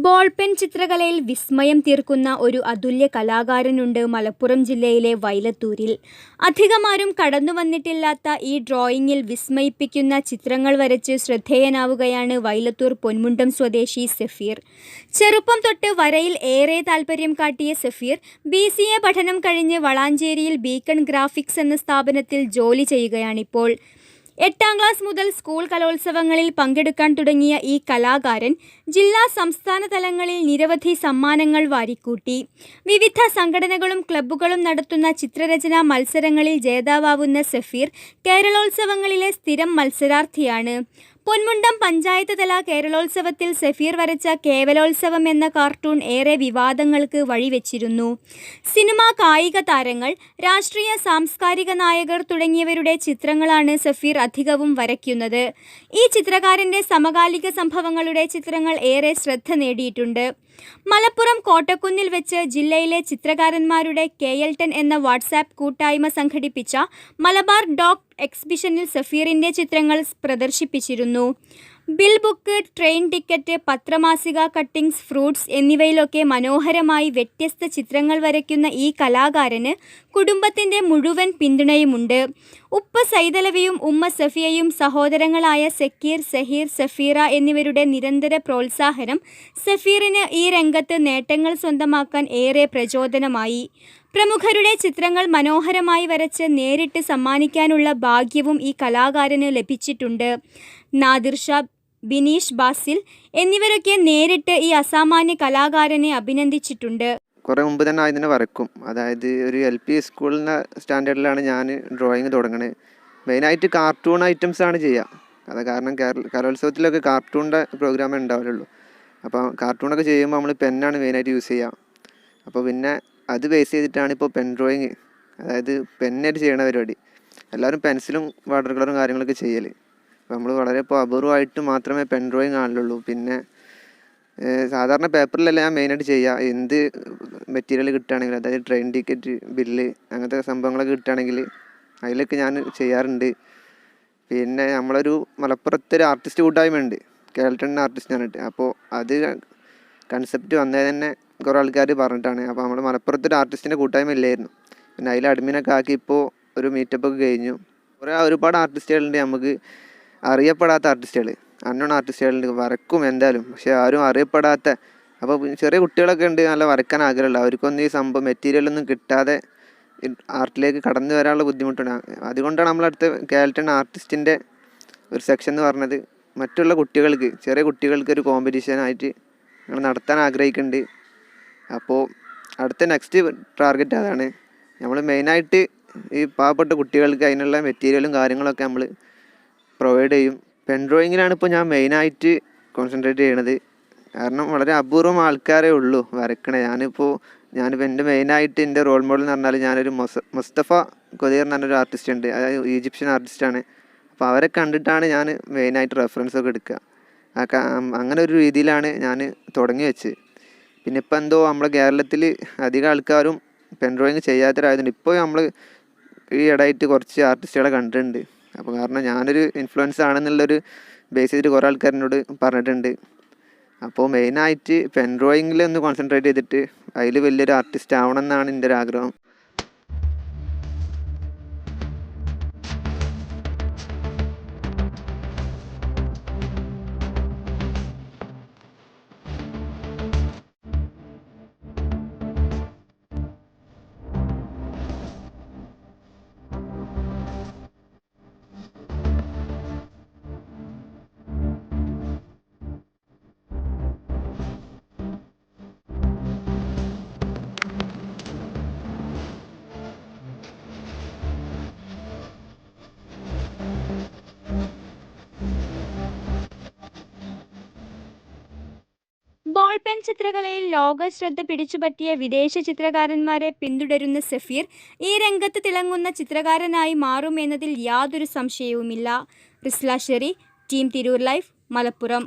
Ball pen ചിത്രകലയിൽ വിസ്മയം തീർക്കുന്ന ഒരു അതുല്യ കലാകാരനുണ്ട് മലപ്പുറം ജില്ലയിലെ വൈലത്തൂരിൽ. അധികമാരും കടന്നുവന്നിട്ടില്ലാത്ത ഈ ഡ്രോയിങ്ങിൽ വിസ്മയിപ്പിക്കുന്ന ചിത്രങ്ങൾ വരച്ച് ശ്രദ്ധേയനാവുകയാണ് വൈലത്തൂർ പൊന്മുണ്ടം സ്വദേശി സഫീർ. ചെറുപ്പം തൊട്ട് വരയിൽ ഏറെ താൽപര്യം കാട്ടിയ സഫീർ BCA പഠനം കഴിഞ്ഞ് വളാഞ്ചേരിയിൽ ബീക്കൺ ഗ്രാഫിക്സ് എന്ന സ്ഥാപനത്തിൽ ജോലി ചെയ്യുകയാണിപ്പോൾ. 8ാം ക്ലാസ് മുതൽ സ്കൂൾ കലോത്സവങ്ങളിൽ പങ്കെടുക്കാൻ തുടങ്ങിയ ഈ കലാകാരൻ ജില്ലാ സംസ്ഥാന തലങ്ങളിൽ നിരവധി സമ്മാനങ്ങൾ വാരിക്കൂട്ടി. വിവിധ സംഘടനകളും ക്ലബ്ബുകളും നടത്തുന്ന ചിത്രരചനാ മത്സരങ്ങളിൽ ജേതാവാവുന്ന സഫീർ കേരളോത്സവങ്ങളിലെ സ്ഥിരം മത്സരാർത്ഥിയാണ്. പൊന്മുണ്ടം പഞ്ചായത്ത് തല കേരളോത്സവത്തിൽ സഫീർ വരച്ച കേവലോത്സവം എന്ന കാർട്ടൂൺ ഏറെ വിവാദങ്ങൾക്ക് വഴിവെച്ചിരുന്നു. സിനിമ, കായിക താരങ്ങൾ, രാഷ്ട്രീയ സാംസ്കാരിക നായകർ തുടങ്ങിയവരുടെ ചിത്രങ്ങളാണ് സഫീർ അധികവും വരയ്ക്കുന്നത്. ഈ ചിത്രകാരൻ്റെ സമകാലിക സംഭവങ്ങളുടെ ചിത്രങ്ങൾ ഏറെ ശ്രദ്ധ നേടിയിട്ടുണ്ട്. മലപ്പുറം കോട്ടക്കുന്നിൽ വെച്ച് ജില്ലയിലെ ചിത്രകാരന്മാരുടെ KL10 എന്ന വാട്സാപ്പ് കൂട്ടായ്മ സംഘടിപ്പിച്ച മലബാർ ഡോക് എക്സിബിഷനിൽ സഫീറിൻ്റെ ചിത്രങ്ങൾ പ്രദർശിപ്പിച്ചിരുന്നു. ബിൽ ബുക്ക്, ട്രെയിൻ ടിക്കറ്റ്, പത്രമാസിക കട്ടിങ്സ്, ഫ്രൂട്ട്സ് എന്നിവയിലൊക്കെ മനോഹരമായി വ്യത്യസ്ത ചിത്രങ്ങൾ വരയ്ക്കുന്ന ഈ കലാകാരന് കുടുംബത്തിൻ്റെ മുഴുവൻ പിന്തുണയുമുണ്ട്. ഉപ്പ സൈതലവിയും ഉമ്മ സഫിയയും സഹോദരങ്ങളായ സക്കീർ, സഹീർ, സഫീറ എന്നിവരുടെ നിരന്തര പ്രോത്സാഹനം സഫീറിന് ഈ രംഗത്ത് നേട്ടങ്ങൾ സ്വന്തമാക്കാൻ ഏറെ പ്രചോദനമായി. പ്രമുഖരുടെ ചിത്രങ്ങൾ മനോഹരമായി വരച്ച് നേരിട്ട് സമ്മാനിക്കാനുള്ള ഭാഗ്യവും ഈ കലാകാരന് ലഭിച്ചിട്ടുണ്ട്. നാദിർ ഷാ, ബിനീഷ് ബാസിൽ എന്നിവരൊക്കെ നേരിട്ട് ഈ അസാമാന്യ കലാകാരനെ അഭിനന്ദിച്ചിട്ടുണ്ട്. കുറേ മുമ്പ് തന്നെ ആയതിനെ വരക്കും. അതായത് ഒരു LP സ്കൂളിൻ്റെ സ്റ്റാൻഡേർഡിലാണ് ഞാൻ ഡ്രോയിങ് തുടങ്ങണത്. മെയിനായിട്ട് കാർട്ടൂൺ ഐറ്റംസ് ആണ് ചെയ്യുക. അത് കാരണം കലോത്സവത്തിലൊക്കെ കാർട്ടൂണിൻ്റെ പ്രോഗ്രാമേ ഉണ്ടാവുള്ളൂ. അപ്പോൾ കാർട്ടൂണൊക്കെ ചെയ്യുമ്പോൾ നമ്മൾ പെന്നാണ് മെയിനായിട്ട് യൂസ് ചെയ്യുക. അപ്പോൾ പിന്നെ അത് ബേസ് ചെയ്തിട്ടാണ് ഇപ്പോൾ പെൻ ഡ്രോയിങ്, അതായത് പെന്നായിട്ട് ചെയ്യണ പരിപാടി. എല്ലാവരും പെൻസിലും വാട്ടർ കളറും കാര്യങ്ങളൊക്കെ ചെയ്യൽ. അപ്പോൾ നമ്മൾ വളരെ ഇപ്പോൾ അപൂർവമായിട്ട് മാത്രമേ പെൻ ഡ്രോയിങ് കാണലുള്ളൂ. പിന്നെ സാധാരണ പേപ്പറിലല്ല ഞാൻ മെയിനായിട്ട് ചെയ്യുക. എന്ത് മെറ്റീരിയൽ കിട്ടുകയാണെങ്കിൽ, അതായത് ട്രെയിൻ ടിക്കറ്റ്, ബില്ല്, അങ്ങനത്തെ സംഭവങ്ങളൊക്കെ കിട്ടുകയാണെങ്കിൽ അതിലൊക്കെ ഞാൻ ചെയ്യാറുണ്ട്. പിന്നെ നമ്മളൊരു മലപ്പുറത്തെ ഒരു ആർട്ടിസ്റ്റ് കൂട്ടായ്മ ഉണ്ട്, KL10 ആർട്ടിസ്റ്റ് പറഞ്ഞിട്ട്. അപ്പോൾ അത് കൺസെപ്റ്റ് വന്നത് തന്നെ കുറേ ആൾക്കാർ പറഞ്ഞിട്ടാണ്. അപ്പോൾ നമ്മൾ മലപ്പുറത്തൊരു ആർട്ടിസ്റ്റിൻ്റെ കൂട്ടായ്മ ഇല്ലായിരുന്നു. പിന്നെ അതിൽ അഡ്മിനൊക്കെ ആക്കി ഇപ്പോൾ ഒരു മീറ്റപ്പൊക്കെ കഴിഞ്ഞു. ഒരുപാട് ആർട്ടിസ്റ്റുകളുണ്ട്, നമുക്ക് അറിയപ്പെടാത്ത ആർട്ടിസ്റ്റുകൾ, അൺനോൺ ആർട്ടിസ്റ്റുകളുണ്ട്. വരക്കും എന്തായാലും, പക്ഷേ ആരും അറിയപ്പെടാത്ത. അപ്പോൾ ചെറിയ കുട്ടികളൊക്കെ ഉണ്ട് നല്ല വരക്കാൻ ആഗ്രഹമുള്ള, അവർക്കൊന്നും ഈ സംഭവം മെറ്റീരിയലൊന്നും കിട്ടാതെ ആർട്ടിലേക്ക് കടന്നു വരാനുള്ള ബുദ്ധിമുട്ടുണ്ട്. അതുകൊണ്ടാണ് നമ്മളടുത്ത് KL10 ആർട്ടിസ്റ്റിൻ്റെ ഒരു സെക്ഷൻ എന്ന് പറഞ്ഞത്. മറ്റുള്ള കുട്ടികൾക്ക്, ചെറിയ കുട്ടികൾക്ക് ഒരു കോമ്പറ്റീഷനായിട്ട് ഞങ്ങൾ നടത്താൻ ആഗ്രഹിക്കുന്നുണ്ട്. അപ്പോൾ അടുത്ത നെക്സ്റ്റ് ടാർഗറ്റ് അതാണ്. നമ്മൾ മെയിനായിട്ട് ഈ പാവപ്പെട്ട കുട്ടികൾക്ക് അതിനുള്ള മെറ്റീരിയലും കാര്യങ്ങളൊക്കെ നമ്മൾ പ്രൊവൈഡ് ചെയ്യും. പെൻ ഡ്രോയിങ്ങിലാണ് ഇപ്പോൾ ഞാൻ മെയിനായിട്ട് കോൺസെൻട്രേറ്റ് ചെയ്യണത്. കാരണം വളരെ അപൂർവം ആൾക്കാരേ ഉള്ളൂ വരക്കണേ. ഞാനിപ്പോൾ എൻ്റെ മെയിനായിട്ട് എൻ്റെ റോൾ മോഡൽ എന്ന് പറഞ്ഞാൽ ഞാനൊരു മുസ്തഫ കൊതിയർ എന്ന് പറഞ്ഞൊരു ആർട്ടിസ്റ്റ് ഉണ്ട്, അതായത് ഈജിപ്ഷ്യൻ ആർട്ടിസ്റ്റാണ്. അപ്പോൾ അവരെ കണ്ടിട്ടാണ് ഞാൻ മെയിനായിട്ട് റെഫറൻസൊക്കെ എടുക്കുക. അങ്ങനെ ഒരു രീതിയിലാണ് ഞാൻ തുടങ്ങി വെച്ച്. പിന്നെ ഇപ്പം എന്തോ നമ്മുടെ കേരളത്തിൽ അധികം ആൾക്കാരും പെൻ ഡ്രോയിങ് ചെയ്യാത്തവരായതുകൊണ്ട് ഇപ്പോൾ നമ്മൾ ഈ ഇടയായിട്ട് കുറച്ച് ആർട്ടിസ്റ്റുകളെ കണ്ടിട്ടുണ്ട്. അപ്പോൾ കാരണം ഞാനൊരു ഇൻഫ്ലുവൻസ് ആണെന്നുള്ളൊരു ബേസ് ചെയ്തിട്ട് കുറേ ആൾക്കാരിനോട് പറഞ്ഞിട്ടുണ്ട്. അപ്പോൾ മെയിനായിട്ട് പെൻ ഡ്രോയിങ്ങിൽ ഒന്ന് കോൺസെൻട്രേറ്റ് ചെയ്തിട്ട് അതിൽ വലിയൊരു ആർട്ടിസ്റ്റ് ആവണം എന്നാണ് എൻ്റെ ഒരു ആഗ്രഹം. ബോൾ പെൻ ചിത്രകലയിൽ ലോക ശ്രദ്ധ പിടിച്ചുപറ്റിയ വിദേശ ചിത്രകാരന്മാരെ പിന്തുടരുന്ന സഫീർ ഈ രംഗത്ത് തിളങ്ങുന്ന ചിത്രകാരനായി മാറുമെന്നതിൽ യാതൊരു സംശയവുമില്ല. Rizla Sheri, team Tirur life, Malappuram.